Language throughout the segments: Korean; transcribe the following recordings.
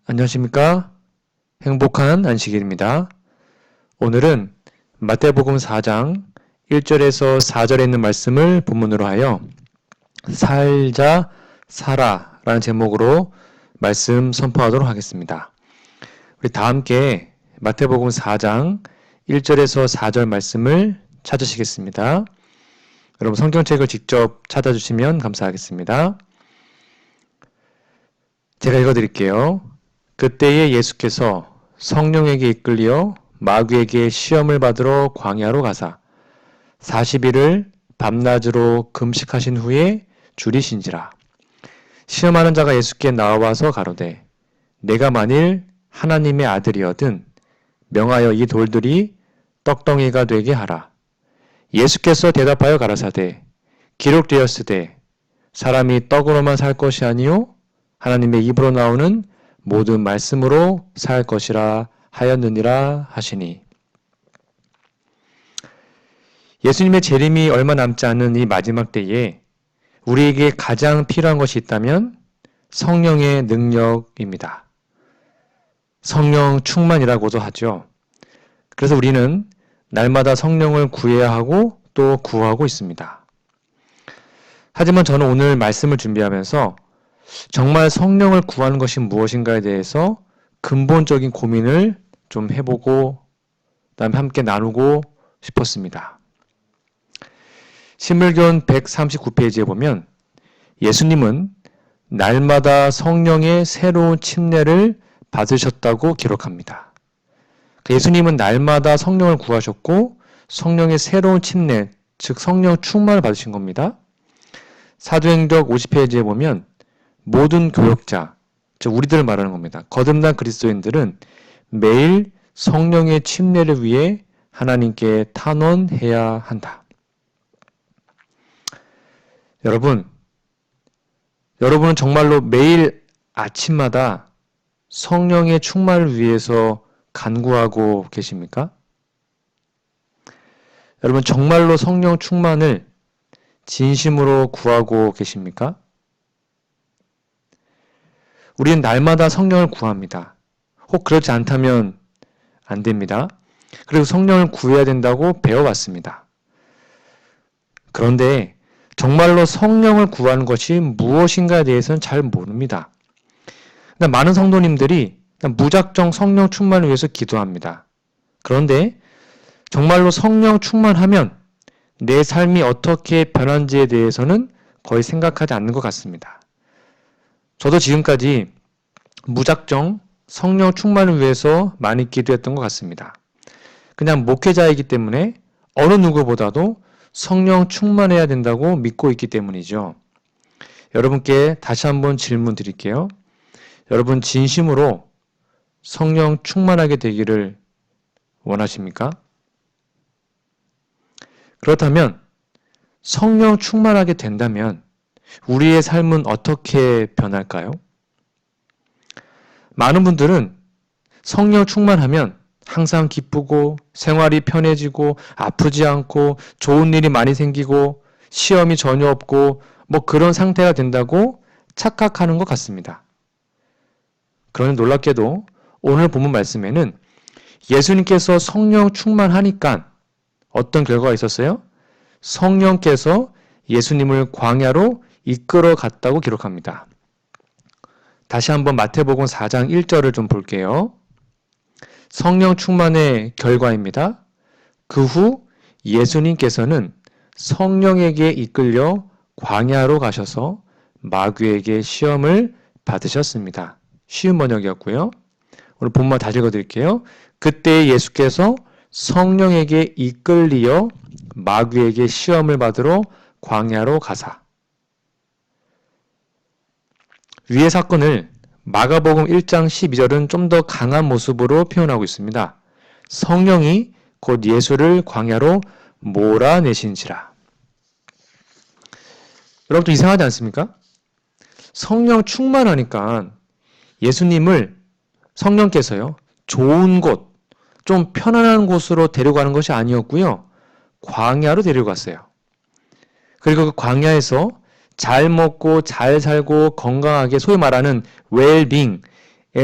안녕하십니까? 행복한 안식일입니다. 오늘은 마태복음 4장 1절에서 4절에 있는 말씀을 본문으로 하여 살자 살아 라는 제목으로 말씀 선포하도록 하겠습니다. 우리 다 함께 마태복음 4장 1절에서 4절 말씀을 찾으시겠습니다. 여러분 성경책을 직접 찾아주시면 감사하겠습니다. 제가 읽어드릴게요. 그때에 예수께서 성령에게 이끌려 마귀에게 시험을 받으러 광야로 가사 40일을 밤낮으로 금식하신 후에 줄이신지라. 시험하는 자가 예수께 나와서 가로되 내가 만일 하나님의 아들이어든 명하여 이 돌들이 떡덩이가 되게 하라. 예수께서 대답하여 가라사대 기록되었으되 사람이 떡으로만 살 것이 아니요 하나님의 입으로 나오는 모든 말씀으로 살 것이라 하였느니라 하시니. 예수님의 재림이 얼마 남지 않은 이 마지막 때에 우리에게 가장 필요한 것이 있다면 성령의 능력입니다. 성령 충만이라고도 하죠. 그래서 우리는 날마다 성령을 구해야 하고 또 구하고 있습니다. 하지만 저는 오늘 말씀을 준비하면서 정말 성령을 구하는 것이 무엇인가에 대해서 근본적인 고민을 좀 해보고 그다음에 함께 나누고 싶었습니다. 신물교훈 139페이지에 보면 예수님은 날마다 성령의 새로운 침례를 받으셨다고 기록합니다. 예수님은 날마다 성령을 구하셨고 성령의 새로운 침례, 즉 성령 충만을 받으신 겁니다. 사도행적 50페이지에 보면 모든 교역자, 즉 우리들을 말하는 겁니다. 거듭난 그리스도인들은 매일 성령의 침례를 위해 하나님께 탄원해야 한다. 여러분은 정말로 매일 아침마다 성령의 충만을 위해서 간구하고 계십니까? 여러분 정말로 성령 충만을 진심으로 구하고 계십니까? 우리는 날마다 성령을 구합니다. 혹 그렇지 않다면 안 됩니다. 그리고 성령을 구해야 된다고 배워왔습니다. 그런데 정말로 성령을 구하는 것이 무엇인가에 대해서는 잘 모릅니다. 많은 성도님들이 무작정 성령 충만을 위해서 기도합니다. 그런데 정말로 성령 충만하면 내 삶이 어떻게 변한지에 대해서는 거의 생각하지 않는 것 같습니다. 저도 지금까지 무작정 성령 충만을 위해서 많이 기도했던 것 같습니다. 그냥 목회자이기 때문에 어느 누구보다도 성령 충만해야 된다고 믿고 있기 때문이죠. 여러분께 다시 한번 질문 드릴게요. 여러분 진심으로 성령 충만하게 되기를 원하십니까? 그렇다면 성령 충만하게 된다면 우리의 삶은 어떻게 변할까요? 많은 분들은 성령 충만하면 항상 기쁘고 생활이 편해지고 아프지 않고 좋은 일이 많이 생기고 시험이 전혀 없고 그런 상태가 된다고 착각하는 것 같습니다. 그런데 놀랍게도 오늘 본문 말씀에는 예수님께서 성령 충만하니까 어떤 결과가 있었어요? 성령께서 예수님을 광야로 이끌어 갔다고 기록합니다. 다시 한번 마태복음 4장 1절을 좀 볼게요. 성령 충만의 결과입니다. 그 후 예수님께서는 성령에게 이끌려 광야로 가셔서 마귀에게 시험을 받으셨습니다. 쉬운 번역이었고요. 오늘 본문 다시 읽어드릴게요. 그때 예수께서 성령에게 이끌리어 마귀에게 시험을 받으러 광야로 가사. 위의 사건을 마가복음 1장 12절은 좀 더 강한 모습으로 표현하고 있습니다. 성령이 곧 예수를 광야로 몰아내신지라. 여러분도 이상하지 않습니까? 성령 충만하니까 예수님을 성령께서요, 좋은 곳, 좀 편안한 곳으로 데려가는 것이 아니었고요. 광야로 데려갔어요. 그리고 그 광야에서 잘 먹고 잘 살고 건강하게 소위 말하는 웰빙,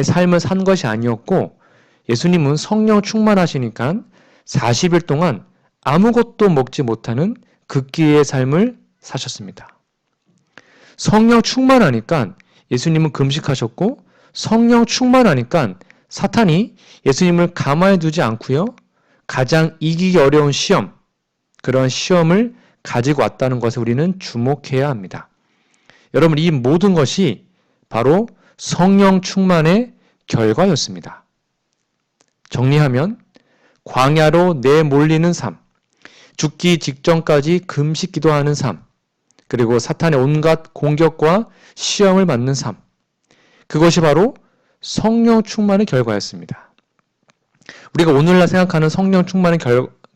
삶을 산 것이 아니었고 예수님은 성령 충만하시니까 40일 동안 아무것도 먹지 못하는 극기의 삶을 사셨습니다. 성령 충만하니까 예수님은 금식하셨고 성령 충만하니까 사탄이 예수님을 가만히 두지 않고요. 가장 이기기 어려운 시험, 그런 시험을 가지고 왔다는 것을 우리는 주목해야 합니다. 여러분, 이 모든 것이 바로 성령 충만의 결과였습니다. 정리하면 광야로 내몰리는 삶, 죽기 직전까지 금식 기도하는 삶, 그리고 사탄의 온갖 공격과 시험을 받는 삶, 그것이 바로 성령 충만의 결과였습니다. 우리가 오늘날 생각하는 성령 충만의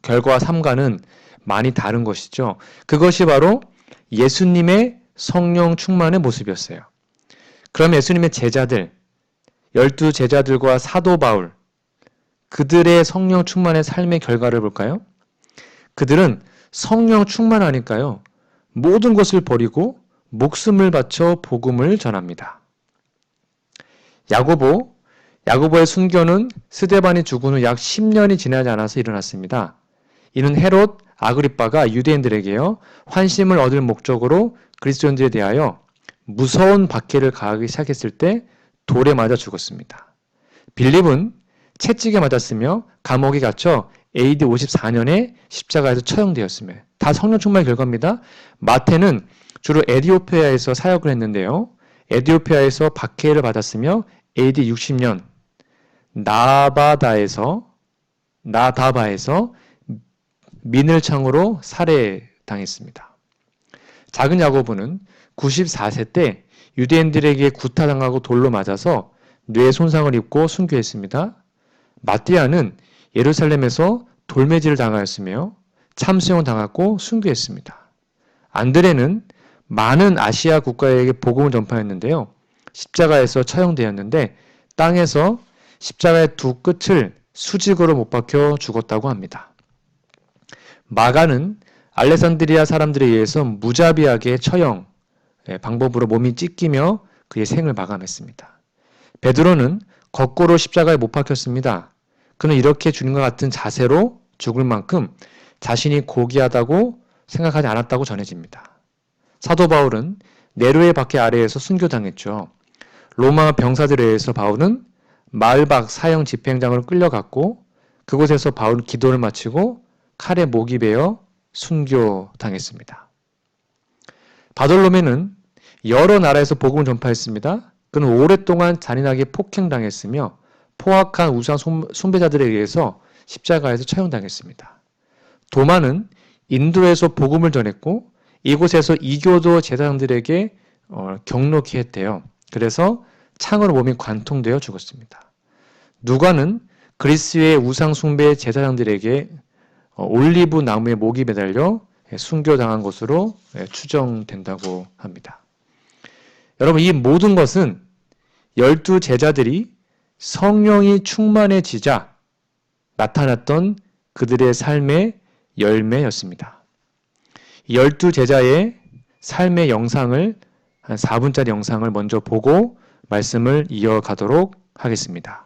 결과와 삶과는 많이 다른 것이죠. 그것이 바로 예수님의 성령 충만의 모습이었어요. 그럼 예수님의 제자들, 12 제자들과 사도 바울, 그들의 성령 충만의 삶의 결과를 볼까요? 그들은 성령 충만하니까요. 모든 것을 버리고 목숨을 바쳐 복음을 전합니다. 야고보의 순교는 스데반이 죽은 후 약 10년이 지나지 않아서 일어났습니다. 이는 헤롯 아그리빠가 유대인들에게요. 환심을 얻을 목적으로 그리스도인들에 대하여 무서운 박해를 가하기 시작했을 때 돌에 맞아 죽었습니다. 빌립은 채찍에 맞았으며 감옥에 갇혀 AD 54년에 십자가에서 처형되었으며 다 성령 충만의 결과입니다. 마태는 주로 에디오피아에서 사역을 했는데요. 에디오피아에서 박해를 받았으며 AD 60년 나다바에서 민을창으로 살해당했습니다. 작은 야고보는 94세 때 유대인들에게 구타당하고 돌로 맞아서 뇌 손상을 입고 순교했습니다. 마띠아는 예루살렘에서 돌매질을 당하였으며 참수형을 당하고 순교했습니다. 안드레는 많은 아시아 국가에게 복음을 전파했는데요. 십자가에서 처형되었는데 땅에서 십자가의 두 끝을 수직으로 못 박혀 죽었다고 합니다. 마가는 알렉산드리아 사람들에 의해서 무자비하게 처형 방법으로 몸이 찢기며 그의 생을 마감했습니다. 베드로는 거꾸로 십자가에 못 박혔습니다. 그는 이렇게 주님과 같은 자세로 죽을 만큼 자신이 고귀하다고 생각하지 않았다고 전해집니다. 사도 바울은 네로의 박해 아래에서 순교당했죠. 로마 병사들에 의해서 바울은 마을박 사형 집행장으로 끌려갔고 그곳에서 바울은 기도를 마치고 칼에 목이 베어 순교당했습니다. 바돌로메는 여러 나라에서 복음을 전파했습니다. 그는 오랫동안 잔인하게 폭행당했으며 포악한 우상 숭배자들에 의해서 십자가에서 처형당했습니다. 도마는 인도에서 복음을 전했고 이곳에서 이교도 제사장들에게 경록히 했대요. 그래서 창으로 몸이 관통되어 죽었습니다. 누가는 그리스의 우상 숭배 제사장들에게 올리브 나무에 목이 매달려 순교당한 것으로 추정된다고 합니다. 여러분, 이 모든 것은 12 제자들이 성령이 충만해지자 나타났던 그들의 삶의 열매였습니다. 12 제자의 삶의 영상을 한 4분짜리 영상을 먼저 보고 말씀을 이어가도록 하겠습니다.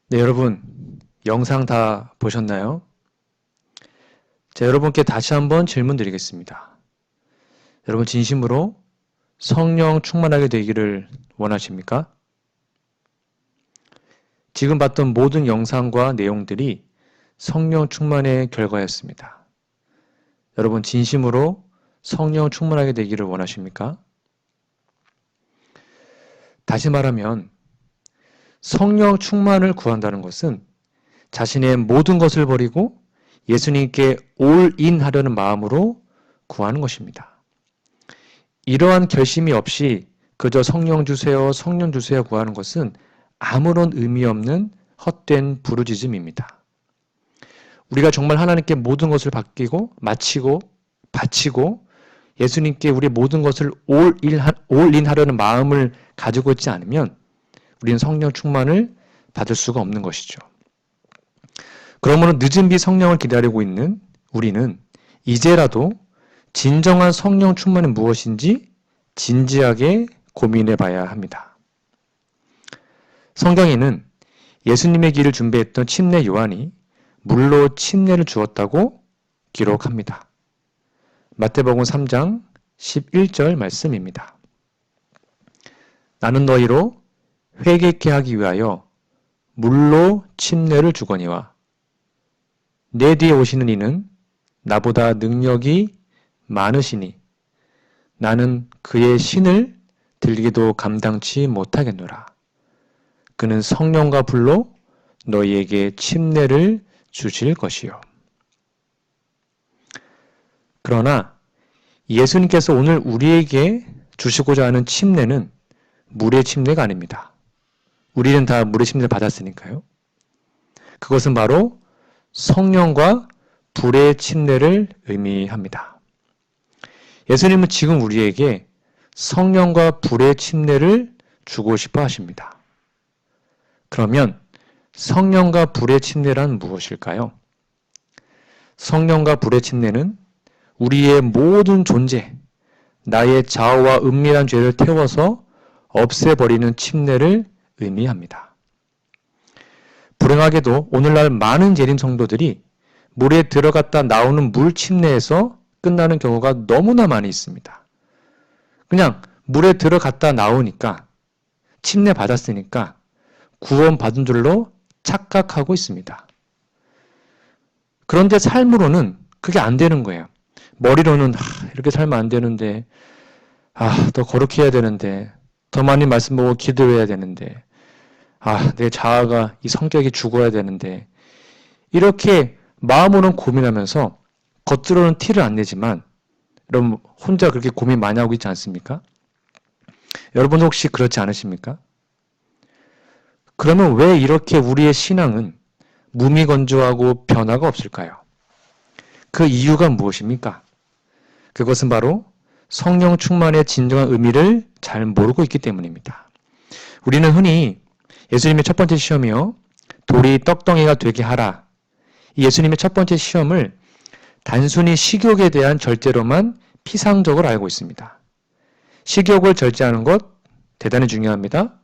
네, 여러분 영상 다 보셨나요? 자, 여러분께 다시 한번 질문 드리겠습니다. 여러분 진심으로 성령 충만하게 되기를 원하십니까? 지금 봤던 모든 영상과 내용들이 성령 충만의 결과였습니다. 여러분 진심으로 성령 충만하게 되기를 원하십니까? 다시 말하면 성령 충만을 구한다는 것은 자신의 모든 것을 버리고 예수님께 올인하려는 마음으로 구하는 것입니다. 이러한 결심이 없이 그저 성령 주세요, 성령 주세요 구하는 것은 아무런 의미 없는 헛된 부르짖음입니다. 우리가 정말 하나님께 모든 것을 바치고 예수님께 우리 모든 것을 올인하려는 마음을 가지고 있지 않으면 우리는 성령 충만을 받을 수가 없는 것이죠. 그러므로 늦은 비 성령을 기다리고 있는 우리는 이제라도 진정한 성령 충만은 무엇인지 진지하게 고민해 봐야 합니다. 성경에는 예수님의 길을 준비했던 침례 요한이 물로 침례를 주었다고 기록합니다. 마태복음 3장 11절 말씀입니다. 나는 너희로 회개케 하기 위하여 물로 침례를 주거니와 내 뒤에 오시는 이는 나보다 능력이 많으시니 나는 그의 신을 들기도 감당치 못하겠노라. 그는 성령과 불로 너희에게 침례를 주실 것이요. 그러나 예수님께서 오늘 우리에게 주시고자 하는 침례는 물의 침례가 아닙니다. 우리는 다 물의 침례를 받았으니까요. 그것은 바로 성령과 불의 침례를 의미합니다. 예수님은 지금 우리에게 성령과 불의 침례를 주고 싶어 하십니다. 그러면 성령과 불의 침례란 무엇일까요? 성령과 불의 침례는 우리의 모든 존재, 나의 좌우와 은밀한 죄를 태워서 없애버리는 침례를 의미합니다. 불행하게도 오늘날 많은 재림 성도들이 물에 들어갔다 나오는 물 침례에서 끝나는 경우가 너무나 많이 있습니다. 그냥 물에 들어갔다 나오니까 침례 받았으니까 구원 받은 줄로 착각하고 있습니다. 그런데 삶으로는 그게 안 되는 거예요. 머리로는 이렇게 살면 안 되는데, 더 거룩해야 해야 되는데, 더 많이 말씀 보고 기도해야 되는데, 내 자아가 이 성격이 죽어야 되는데, 이렇게 마음으로는 고민하면서 겉으로는 티를 안 내지만 여러분 혼자 그렇게 고민 많이 하고 있지 않습니까? 여러분 혹시 그렇지 않으십니까? 그러면 왜 이렇게 우리의 신앙은 무미건조하고 변화가 없을까요? 그 이유가 무엇입니까? 그것은 바로 성령 충만의 진정한 의미를 잘 모르고 있기 때문입니다. 우리는 흔히 예수님의 첫 번째 시험이요, 돌이 떡덩이가 되게 하라. 이 예수님의 첫 번째 시험을 단순히 식욕에 대한 절제로만 피상적으로 알고 있습니다. 식욕을 절제하는 것 대단히 중요합니다.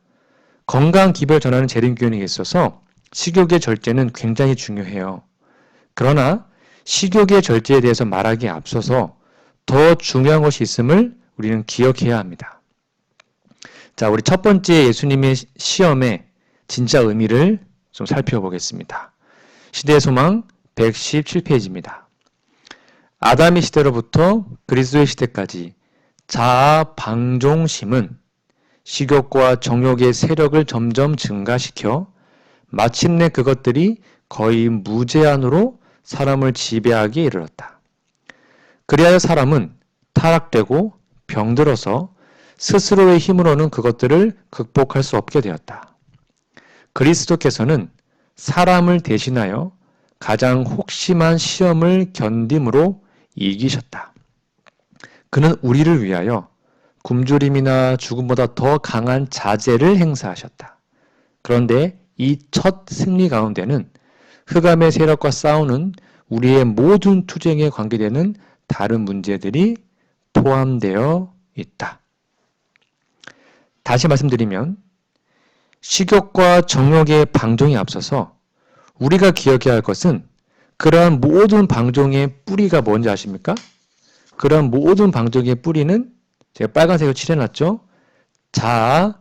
건강 기별 전하는 재림교훈에 있어서 식욕의 절제는 굉장히 중요해요. 그러나 식욕의 절제에 대해서 말하기에 앞서서 더 중요한 것이 있음을 우리는 기억해야 합니다. 자, 우리 첫 번째 예수님의 시험의 진짜 의미를 좀 살펴보겠습니다. 시대의 소망 117페이지입니다. 아담의 시대로부터 그리스도의 시대까지 자아 방종심은 식욕과 정욕의 세력을 점점 증가시켜 마침내 그것들이 거의 무제한으로 사람을 지배하기에 이르렀다. 그리하여 사람은 타락되고 병들어서 스스로의 힘으로는 그것들을 극복할 수 없게 되었다. 그리스도께서는 사람을 대신하여 가장 혹심한 시험을 견딤으로 이기셨다. 그는 우리를 위하여 굶주림이나 죽음보다 더 강한 자제를 행사하셨다. 그런데 이 첫 승리 가운데는 흑암의 세력과 싸우는 우리의 모든 투쟁에 관계되는 다른 문제들이 포함되어 있다. 다시 말씀드리면 식욕과 정욕의 방종에 앞서서 우리가 기억해야 할 것은 그러한 모든 방종의 뿌리가 뭔지 아십니까? 그러한 모든 방종의 뿌리는 제가 빨간색으로 칠해놨죠? 자아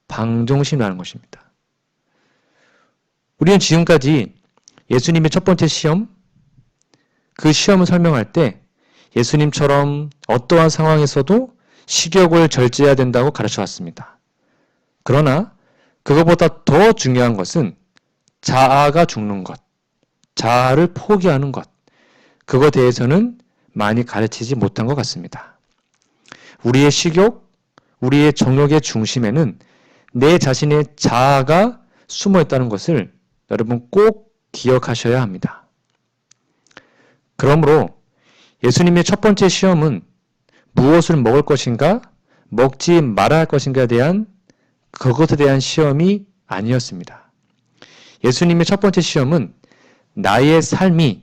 방종심이라는 것입니다. 우리는 지금까지 예수님의 첫 번째 시험, 그 시험을 설명할 때 예수님처럼 어떠한 상황에서도 식욕을 절제해야 된다고 가르쳐 왔습니다. 그러나 그것보다 더 중요한 것은 자아가 죽는 것, 자아를 포기하는 것, 그거에 대해서는 많이 가르치지 못한 것 같습니다. 우리의 식욕, 우리의 정욕의 중심에는 내 자신의 자아가 숨어 있다는 것을 여러분 꼭 기억하셔야 합니다. 그러므로 예수님의 첫 번째 시험은 무엇을 먹을 것인가, 먹지 말아야 할 것인가에 대한 그것에 대한 시험이 아니었습니다. 예수님의 첫 번째 시험은 나의 삶이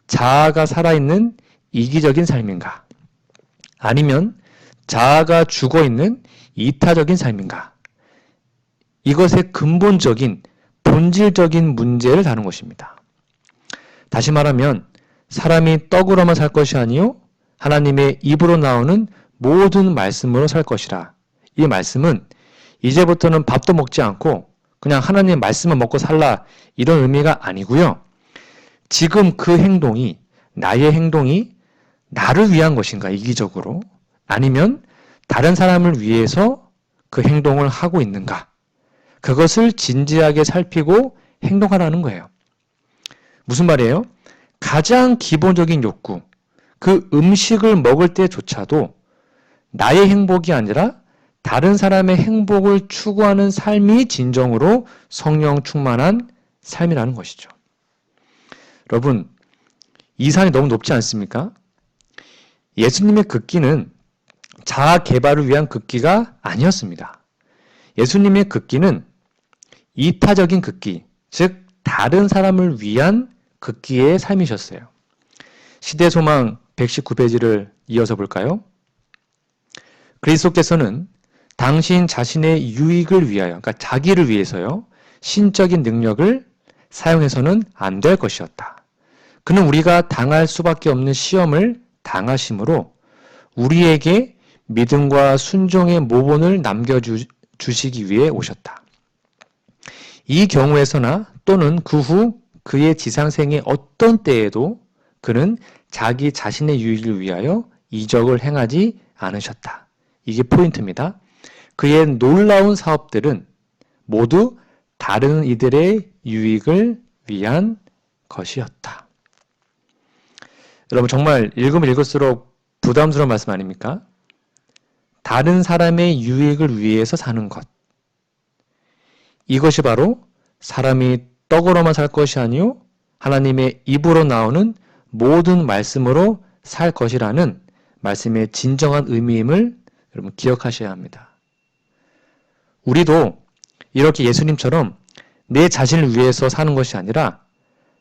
자아가 살아있는 이기적인 삶인가, 아니면 자아가 죽어있는 이타적인 삶인가, 이것의 근본적인 본질적인 문제를 다룬 것입니다. 다시 말하면 사람이 떡으로만 살 것이 아니요 하나님의 입으로 나오는 모든 말씀으로 살 것이라. 이 말씀은 이제부터는 밥도 먹지 않고 그냥 하나님의 말씀만 먹고 살라, 이런 의미가 아니고요. 지금 그 행동이, 나의 행동이 나를 위한 것인가, 이기적으로, 아니면 다른 사람을 위해서 그 행동을 하고 있는가, 그것을 진지하게 살피고 행동하라는 거예요. 무슨 말이에요? 가장 기본적인 욕구, 그 음식을 먹을 때조차도 나의 행복이 아니라 다른 사람의 행복을 추구하는 삶이 진정으로 성령 충만한 삶이라는 것이죠. 여러분, 이 산이 너무 높지 않습니까? 예수님의 극기는 자아 개발을 위한 극기가 아니었습니다. 예수님의 극기는 이타적인 극기, 즉 다른 사람을 위한 극기의 삶이셨어요. 시대소망 119페이지를 이어서 볼까요? 그리스도께서는 당신 자신의 유익을 위하여, 그러니까 자기를 위해서요, 신적인 능력을 사용해서는 안 될 것이었다. 그는 우리가 당할 수밖에 없는 시험을 당하심으로 우리에게 믿음과 순종의 모본을 남겨주시기 위해 오셨다. 이 경우에서나 또는 그 후 그의 지상생의 어떤 때에도 그는 자기 자신의 유익을 위하여 이적을 행하지 않으셨다. 이게 포인트입니다. 그의 놀라운 사업들은 모두 다른 이들의 유익을 위한 것이었다. 여러분, 정말 읽으면 읽을수록 부담스러운 말씀 아닙니까? 다른 사람의 유익을 위해서 사는 것. 이것이 바로 사람이 떡으로만 살 것이 아니요 하나님의 입으로 나오는 모든 말씀으로 살 것이라는 말씀의 진정한 의미임을 여러분 기억하셔야 합니다. 우리도 이렇게 예수님처럼 내 자신을 위해서 사는 것이 아니라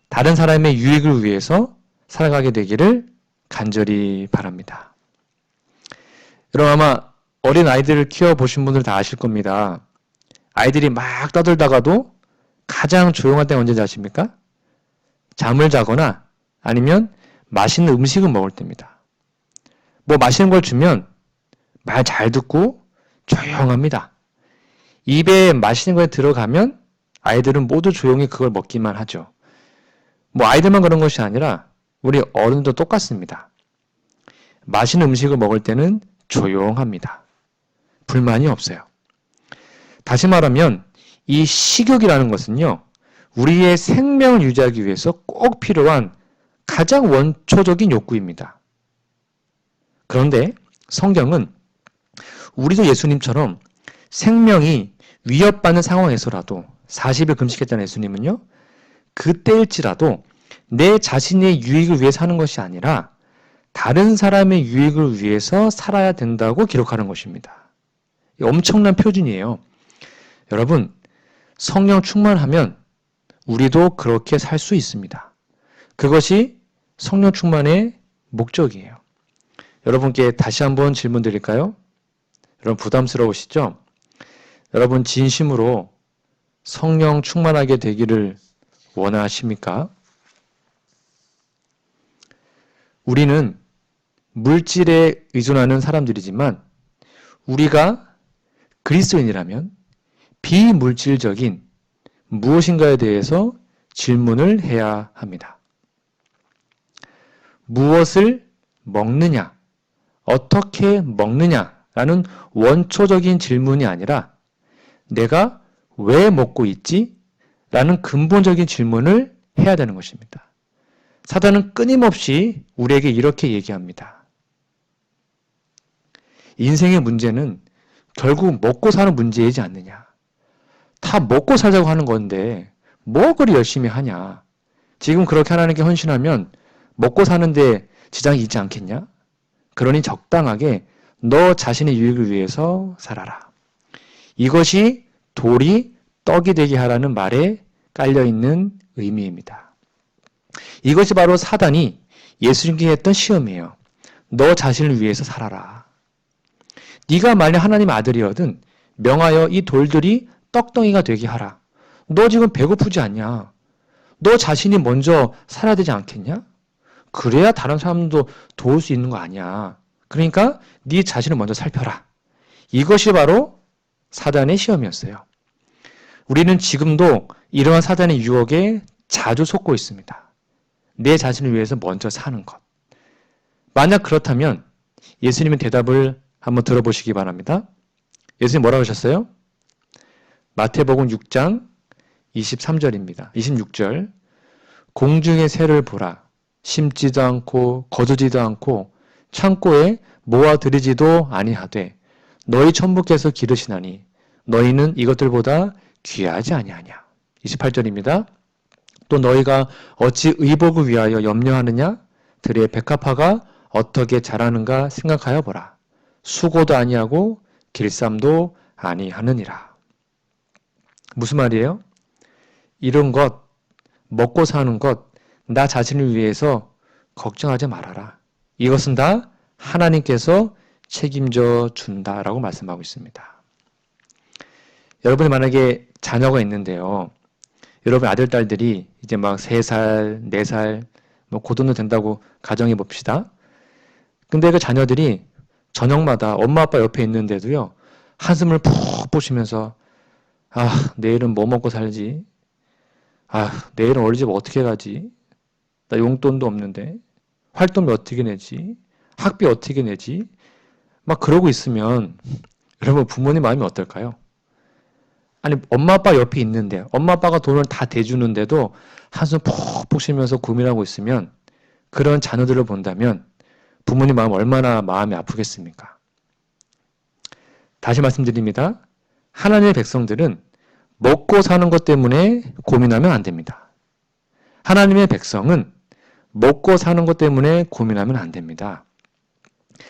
다른 사람의 유익을 위해서 살아가게 되기를 간절히 바랍니다. 여러분, 아마 어린 아이들을 키워보신 분들 다 아실 겁니다. 아이들이 막 떠들다가도 가장 조용할 때가 언제인지 아십니까? 잠을 자거나 아니면 맛있는 음식을 먹을 때입니다. 뭐 맛있는 걸 주면 말 잘 듣고 조용합니다. 입에 맛있는 거에 들어가면 아이들은 모두 조용히 그걸 먹기만 하죠. 뭐 아이들만 그런 것이 아니라 우리 어른도 똑같습니다. 맛있는 음식을 먹을 때는 조용합니다. 불만이 없어요. 다시 말하면 이 식욕이라는 것은요, 우리의 생명을 유지하기 위해서 꼭 필요한 가장 원초적인 욕구입니다. 그런데 성경은 우리도 예수님처럼 생명이 위협받는 상황에서라도 40일 금식했다는 예수님은요, 그때일지라도 내 자신의 유익을 위해 사는 것이 아니라 다른 사람의 유익을 위해서 살아야 된다고 기록하는 것입니다. 엄청난 표준이에요. 여러분, 성령 충만하면 우리도 그렇게 살 수 있습니다. 그것이 성령 충만의 목적이에요. 여러분께 다시 한번 질문 드릴까요? 여러분 부담스러우시죠? 여러분 진심으로 성령 충만하게 되기를 원하십니까? 우리는 물질에 의존하는 사람들이지만 우리가 그리스도인이라면 비물질적인 무엇인가에 대해서 질문을 해야 합니다. 무엇을 먹느냐, 어떻게 먹느냐라는 원초적인 질문이 아니라 내가 왜 먹고 있지? 라는 근본적인 질문을 해야 되는 것입니다. 사단은 끊임없이 우리에게 이렇게 얘기합니다. 인생의 문제는 결국 먹고 사는 문제이지 않느냐. 다 먹고 살자고 하는 건데 뭐 그리 열심히 하냐. 지금 그렇게 하나님께 헌신하면 먹고 사는데 지장이 있지 않겠냐? 그러니 적당하게 너 자신의 유익을 위해서 살아라. 이것이 돌이 떡이 되게 하라는 말에 깔려있는 의미입니다. 이것이 바로 사단이 예수님께 했던 시험이에요. 너 자신을 위해서 살아라. 네가 만약 하나님 아들이거든 명하여 이 돌들이 떡덩이가 되게 하라. 너 지금 배고프지 않냐? 너 자신이 먼저 살아야 되지 않겠냐? 그래야 다른 사람도 도울 수 있는 거 아니야. 그러니까 네 자신을 먼저 살펴라. 이것이 바로 사단의 시험이었어요. 우리는 지금도 이러한 사단의 유혹에 자주 속고 있습니다. 내 자신을 위해서 먼저 사는 것. 만약 그렇다면 예수님의 대답을 한번 들어보시기 바랍니다. 예수님 뭐라고 하셨어요? 마태복음 6장 23절입니다. 26절. 공중의 새를 보라. 심지도 않고 거두지도 않고 창고에 모아들이지도 아니하되 너희 천부께서 기르시나니 너희는 이것들보다 귀하지 아니하냐. 28절입니다. 또 너희가 어찌 의복을 위하여 염려하느냐? 들의 백합화가 어떻게 자라는가 생각하여 보라. 수고도 아니하고 길쌈도 아니하느니라. 무슨 말이에요? 이런 것, 먹고 사는 것, 나 자신을 위해서 걱정하지 말아라. 이것은 다 하나님께서 책임져 준다라고 말씀하고 있습니다. 여러분이 만약에 자녀가 있는데요. 여러분 아들, 딸들이 이제 막 3살, 4살, 뭐 고등도 된다고 가정해 봅시다. 근데 그 자녀들이 저녁마다 엄마, 아빠 옆에 있는데도요. 한숨을 푹 보시면서 내일은 뭐 먹고 살지? 내일은 어린이집 어떻게 가지? 나 용돈도 없는데. 활동비 어떻게 내지? 학비 어떻게 내지? 막 그러고 있으면 여러분 부모님 마음이 어떨까요? 아니 엄마 아빠 옆에 있는데 엄마 아빠가 돈을 다 대주는데도 한숨 푹푹 쉬면서 고민하고 있으면 그런 자녀들을 본다면 부모님 마음 얼마나 마음이 아프겠습니까? 다시 말씀드립니다. 하나님의 백성들은 먹고 사는 것 때문에 고민하면 안 됩니다. 하나님의 백성은 먹고 사는 것 때문에 고민하면 안 됩니다.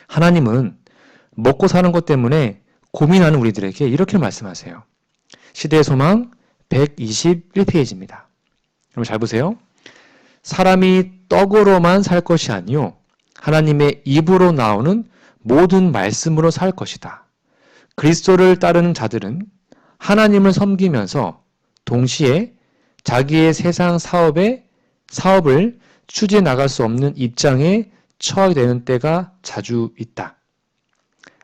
하나님은 먹고 사는 것 때문에 고민하는 우리들에게 이렇게 말씀하세요. 시대의 소망 121페이지입니다. 여러분 잘 보세요. 사람이 떡으로만 살 것이 아니요 하나님의 입으로 나오는 모든 말씀으로 살 것이다. 그리스도를 따르는 자들은 하나님을 섬기면서 동시에 자기의 세상 사업을 추진해 나갈 수 없는 입장에 처하게 되는 때가 자주 있다.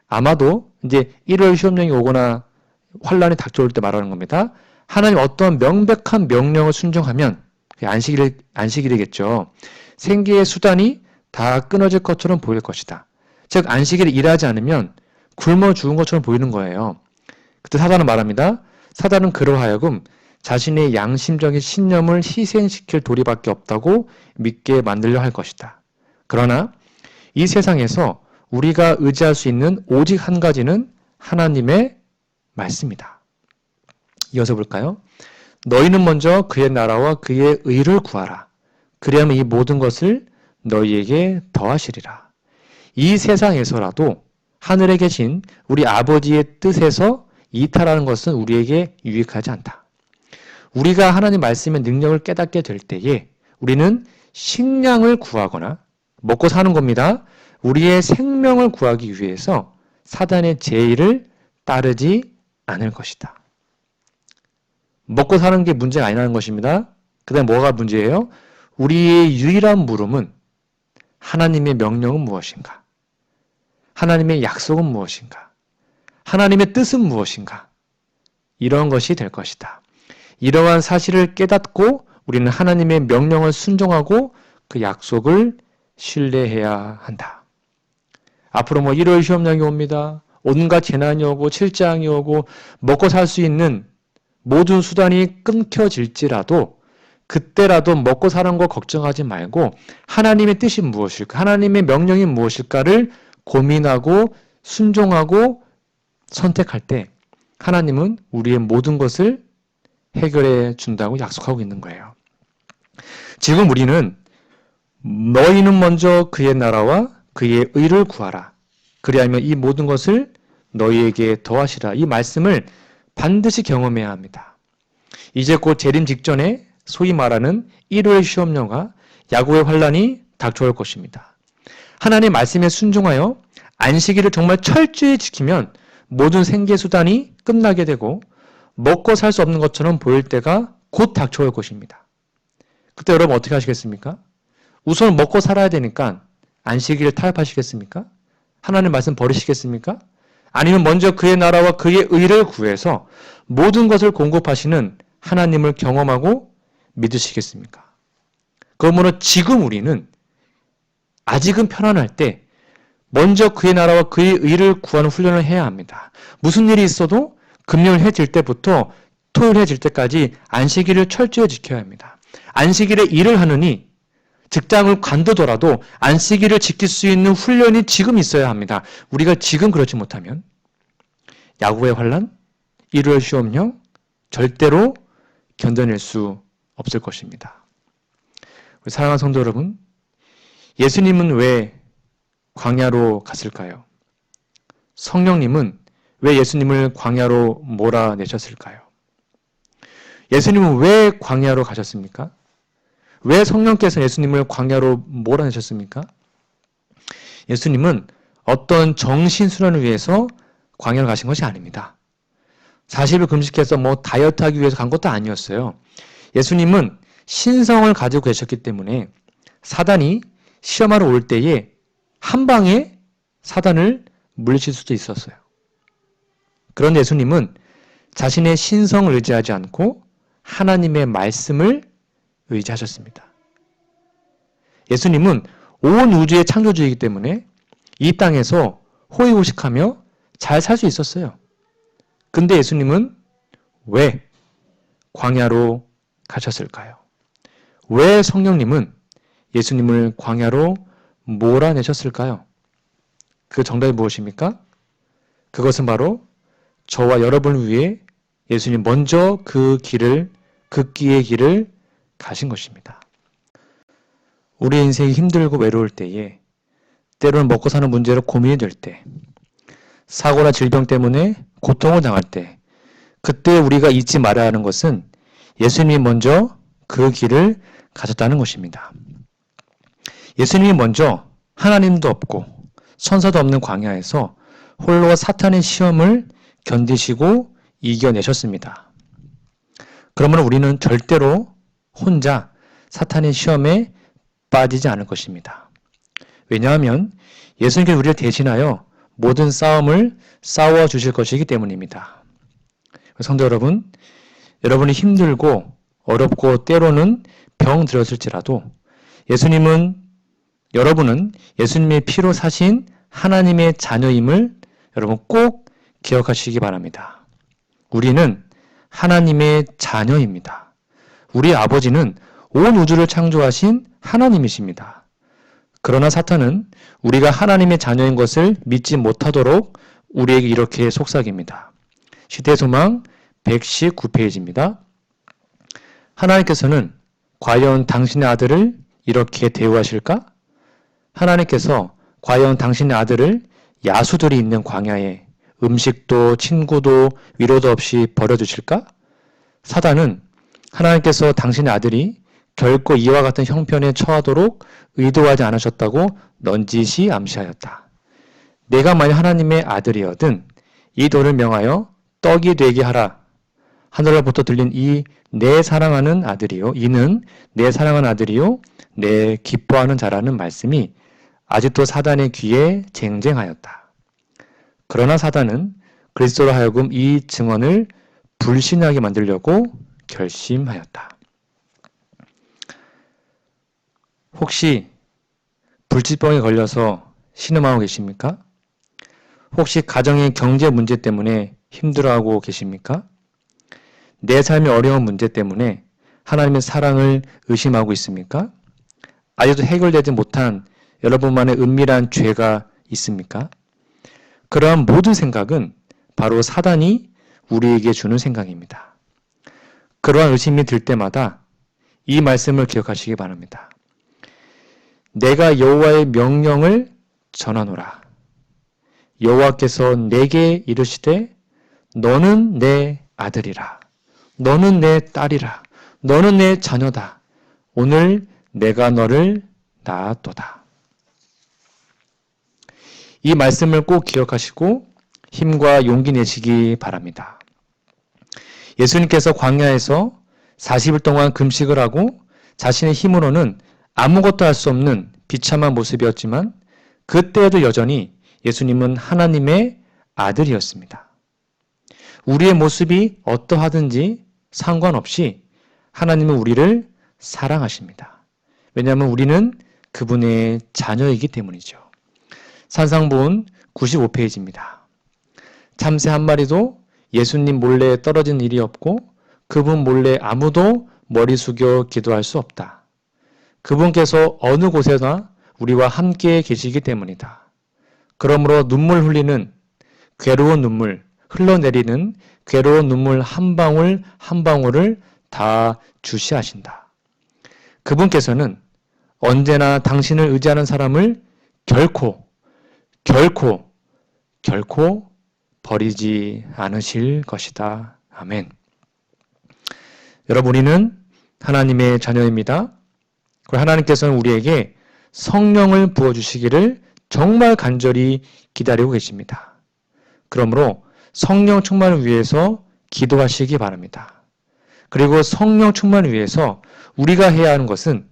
아마도 이제 1월 시험령이 오거나 환란이 닥쳐올 때 말하는 겁니다. 하나님 어떤 명백한 명령을 순종하면 안식일이겠죠. 생계의 수단이 다 끊어질 것처럼 보일 것이다. 즉 안식일을 일하지 않으면 굶어 죽은 것처럼 보이는 거예요. 그때 사단은 말합니다. 사단은 그러하여금 자신의 양심적인 신념을 희생시킬 도리밖에 없다고 믿게 만들려 할 것이다. 그러나 이 세상에서 우리가 의지할 수 있는 오직 한 가지는 하나님의 말씀이다. 이어서 볼까요? 너희는 먼저 그의 나라와 그의 의를 구하라. 그리하면 이 모든 것을 너희에게 더하시리라. 이 세상에서라도 하늘에 계신 우리 아버지의 뜻에서 이탈하는 것은 우리에게 유익하지 않다. 우리가 하나님 말씀의 능력을 깨닫게 될 때에 우리는 식량을 구하거나 먹고 사는 겁니다. 우리의 생명을 구하기 위해서 사단의 제의를 따르지 않을 것이다. 먹고 사는 게 문제가 아니라는 것입니다. 그 다음에 뭐가 문제예요? 우리의 유일한 물음은 하나님의 명령은 무엇인가? 하나님의 약속은 무엇인가? 하나님의 뜻은 무엇인가? 이런 것이 될 것이다. 이러한 사실을 깨닫고 우리는 하나님의 명령을 순종하고 그 약속을 신뢰해야 한다. 앞으로 뭐 1월 시험장이 옵니다. 온갖 재난이 오고 칠장이 오고 먹고 살 수 있는 모든 수단이 끊겨질지라도 그때라도 먹고 사는 거 걱정하지 말고 하나님의 뜻이 무엇일까? 하나님의 명령이 무엇일까를 고민하고 순종하고 선택할 때 하나님은 우리의 모든 것을 해결해 준다고 약속하고 있는 거예요. 지금 우리는 너희는 먼저 그의 나라와 그의 의를 구하라. 그리하면 이 모든 것을 너희에게 더하시라. 이 말씀을 반드시 경험해야 합니다. 이제 곧 재림 직전에 소위 말하는 1월 시험령과 야고의 환란이 닥쳐올 것입니다. 하나님의 말씀에 순종하여 안식일을 정말 철저히 지키면 모든 생계수단이 끝나게 되고 먹고 살 수 없는 것처럼 보일 때가 곧 닥쳐올 것입니다. 그때 여러분 어떻게 하시겠습니까? 우선 먹고 살아야 되니까 안식일을 타협하시겠습니까? 하나님 말씀 버리시겠습니까? 아니면 먼저 그의 나라와 그의 의를 구해서 모든 것을 공급하시는 하나님을 경험하고 믿으시겠습니까? 그러므로 지금 우리는 아직은 편안할 때 먼저 그의 나라와 그의 의를 구하는 훈련을 해야 합니다. 무슨 일이 있어도 금요일 해질 때부터 토요일 해질 때까지 안식일을 철저히 지켜야 합니다. 안식일에 일을 하느니 직장을 관두더라도 안식일을 지킬 수 있는 훈련이 지금 있어야 합니다. 우리가 지금 그렇지 못하면 야고의 환란, 1월 시험령 절대로 견뎌낼 수 없을 것입니다. 우리 사랑하는 성도 여러분, 예수님은 왜 광야로 갔을까요? 성령님은 왜 예수님을 광야로 몰아내셨을까요? 예수님은 왜 광야로 가셨습니까? 왜 성령께서 예수님을 광야로 몰아내셨습니까? 예수님은 어떤 정신순환을 위해서 광야로 가신 것이 아닙니다. 40일 금식해서 뭐 다이어트하기 위해서 간 것도 아니었어요. 예수님은 신성을 가지고 계셨기 때문에 사단이 시험하러 올 때에 한 방에 사단을 물리칠 수도 있었어요. 그런데 예수님은 자신의 신성을 의지하지 않고 하나님의 말씀을 의지하셨습니다. 예수님은 온 우주의 창조주이기 때문에 이 땅에서 호의호식하며 잘 살 수 있었어요. 근데 예수님은 왜 광야로 가셨을까요? 왜 성령님은 예수님을 광야로 몰아내셨을까요? 그 정답이 무엇입니까? 그것은 바로 저와 여러분을 위해 예수님 먼저 그 길의 길을 가신 것입니다. 우리 인생이 힘들고 외로울 때에, 때로는 먹고 사는 문제로 고민이 될 때, 사고나 질병 때문에 고통을 당할 때, 그때 우리가 잊지 말아야 하는 것은 예수님이 먼저 그 길을 가셨다는 것입니다. 예수님이 먼저 하나님도 없고 천사도 없는 광야에서 홀로 사탄의 시험을 견디시고 이겨내셨습니다. 그러면 우리는 절대로 혼자 사탄의 시험에 빠지지 않을 것입니다. 왜냐하면 예수님께서 우리를 대신하여 모든 싸움을 싸워주실 것이기 때문입니다. 성도 여러분, 여러분이 힘들고 어렵고 때로는 병 들었을지라도 여러분은 예수님의 피로 사신 하나님의 자녀임을 여러분 꼭 기억하시기 바랍니다. 우리는 하나님의 자녀입니다. 우리 아버지는 온 우주를 창조하신 하나님이십니다. 그러나 사탄은 우리가 하나님의 자녀인 것을 믿지 못하도록 우리에게 이렇게 속삭입니다. 시대소망 119페이지입니다. 하나님께서는 과연 당신의 아들을 이렇게 대우하실까? 하나님께서 과연 당신의 아들을 야수들이 있는 광야에 음식도 친구도 위로도 없이 버려두실까? 사단은 하나님께서 당신의 아들이 결코 이와 같은 형편에 처하도록 의도하지 않으셨다고 넌지시 암시하였다. 내가 만약 하나님의 아들이거든 이 돌을 명하여 떡이 되게 하라. 하늘로부터 들린 이 내 사랑하는 아들이요. 이는 내 사랑하는 아들이요. 내 기뻐하는 자라는 말씀이 아직도 사단의 귀에 쟁쟁하였다. 그러나 사단은 그리스도로 하여금 이 증언을 불신하게 만들려고 결심하였다. 혹시 불치병에 걸려서 신음하고 계십니까? 혹시 가정의 경제 문제 때문에 힘들어하고 계십니까? 내 삶의 어려운 문제 때문에 하나님의 사랑을 의심하고 있습니까? 아직도 해결되지 못한 여러분만의 은밀한 죄가 있습니까? 그러한 모든 생각은 바로 사단이 우리에게 주는 생각입니다. 그러한 의심이 들 때마다 이 말씀을 기억하시기 바랍니다. 내가 여호와의 명령을 전하노라. 여호와께서 내게 이르시되 너는 내 아들이라. 너는 내 딸이라. 너는 내 자녀다. 오늘 내가 너를 낳았도다. 이 말씀을 꼭 기억하시고 힘과 용기 내시기 바랍니다. 예수님께서 광야에서 40일 동안 금식을 하고 자신의 힘으로는 아무것도 할 수 없는 비참한 모습이었지만 그때에도 여전히 예수님은 하나님의 아들이었습니다. 우리의 모습이 어떠하든지 상관없이 하나님은 우리를 사랑하십니다. 왜냐하면 우리는 그분의 자녀이기 때문이죠. 산상본 95페이지입니다. 참새 한 마리도 예수님 몰래 떨어진 일이 없고 그분 몰래 아무도 머리 숙여 기도할 수 없다. 그분께서 어느 곳에나 우리와 함께 계시기 때문이다. 그러므로 눈물 흘리는 괴로운 눈물, 흘러내리는 괴로운 눈물 한 방울 한 방울을 다 주시하신다. 그분께서는 언제나 당신을 의지하는 사람을 결코 버리지 않으실 것이다. 아멘. 여러분, 우리는 하나님의 자녀입니다. 하나님께서는 우리에게 성령을 부어주시기를 정말 간절히 기다리고 계십니다. 그러므로 성령 충만을 위해서 기도하시기 바랍니다. 그리고 성령 충만을 위해서 우리가 해야 하는 것은,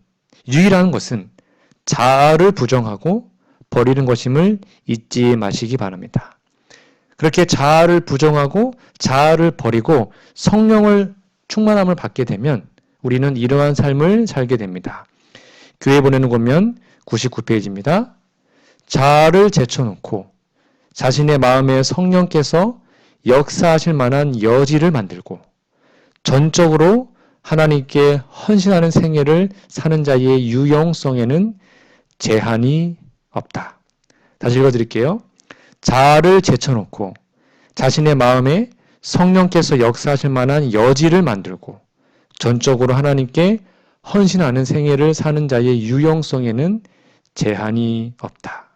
유일한 것은 자아를 부정하고 버리는 것임을 잊지 마시기 바랍니다. 그렇게 자아를 부정하고 자아를 버리고 성령을 충만함을 받게 되면 우리는 이러한 삶을 살게 됩니다. 교회 보내는 권면 99페이지입니다. 자아를 제쳐놓고 자신의 마음에 성령께서 역사하실 만한 여지를 만들고 전적으로 하나님께 헌신하는 생애를 사는 자의 유용성에는 제한이 없다. 다시 읽어드릴게요. 자아를 제쳐놓고 자신의 마음에 성령께서 역사하실 만한 여지를 만들고 전적으로 하나님께 헌신하는 생애를 사는 자의 유용성에는 제한이 없다.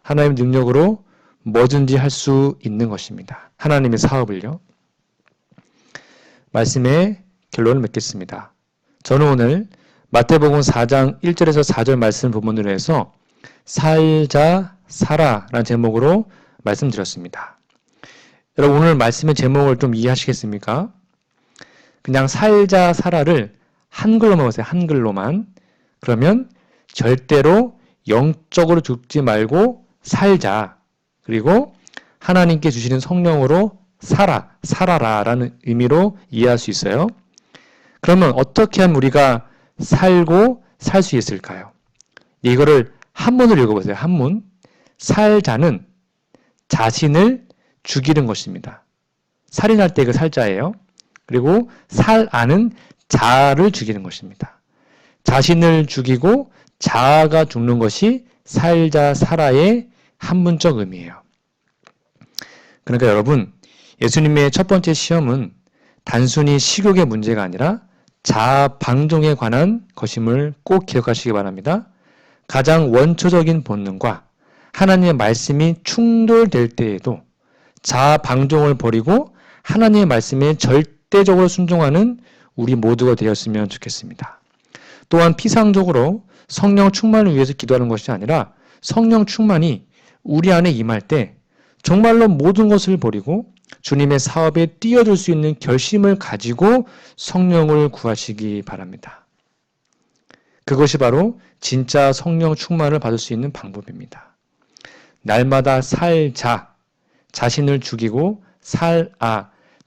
하나님의 능력으로 뭐든지 할 수 있는 것입니다. 하나님의 사업을요. 말씀의 결론을 맺겠습니다. 저는 오늘 마태복음 4장 1절에서 4절 말씀 부분으로 해서 살자 살아라는 제목으로 말씀드렸습니다. 여러분, 오늘 말씀의 제목을 좀 이해하시겠습니까? 그냥 살자 살아를 한글로만 보세요. 한글로만. 그러면 절대로 영적으로 죽지 말고 살자. 그리고 하나님께 주시는 성령으로 살아라라는 의미로 이해할 수 있어요. 그러면 어떻게 하면 우리가 살고 살 수 있을까요? 이거를 한문으로 읽어보세요. 한문. 살자는 자신을 죽이는 것입니다. 살인할 때 그 살자예요. 그리고 살아는 자아를 죽이는 것입니다. 자신을 죽이고 자아가 죽는 것이 살자 살아의 한문적 의미예요. 그러니까 여러분, 예수님의 첫 번째 시험은 단순히 식욕의 문제가 아니라 자아 방종에 관한 것임을 꼭 기억하시기 바랍니다. 가장 원초적인 본능과 하나님의 말씀이 충돌될 때에도 자아 방종을 버리고 하나님의 말씀에 절대적으로 순종하는 우리 모두가 되었으면 좋겠습니다. 또한 피상적으로 성령 충만을 위해서 기도하는 것이 아니라 성령 충만이 우리 안에 임할 때 정말로 모든 것을 버리고 주님의 사업에 뛰어들 수 있는 결심을 가지고 성령을 구하시기 바랍니다. 그것이 바로 진짜 성령 충만을 받을 수 있는 방법입니다. 날마다 살자, 자신을 죽이고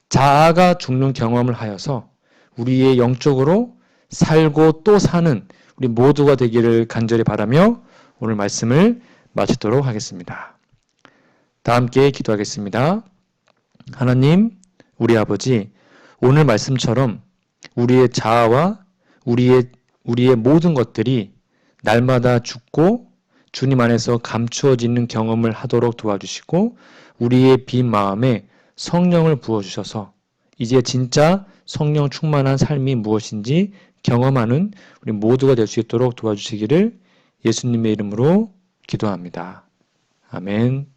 자아가 죽는 경험을 하여서 우리의 영적으로 살고 또 사는 우리 모두가 되기를 간절히 바라며 오늘 말씀을 마치도록 하겠습니다. 다 함께 기도하겠습니다. 하나님, 우리 아버지, 오늘 말씀처럼 우리의 자아와 우리의 모든 것들이 날마다 죽고 주님 안에서 감추어지는 경험을 하도록 도와주시고 우리의 빈 마음에 성령을 부어주셔서 이제 진짜 성령 충만한 삶이 무엇인지 경험하는 우리 모두가 될 수 있도록 도와주시기를 예수님의 이름으로 기도합니다. 아멘.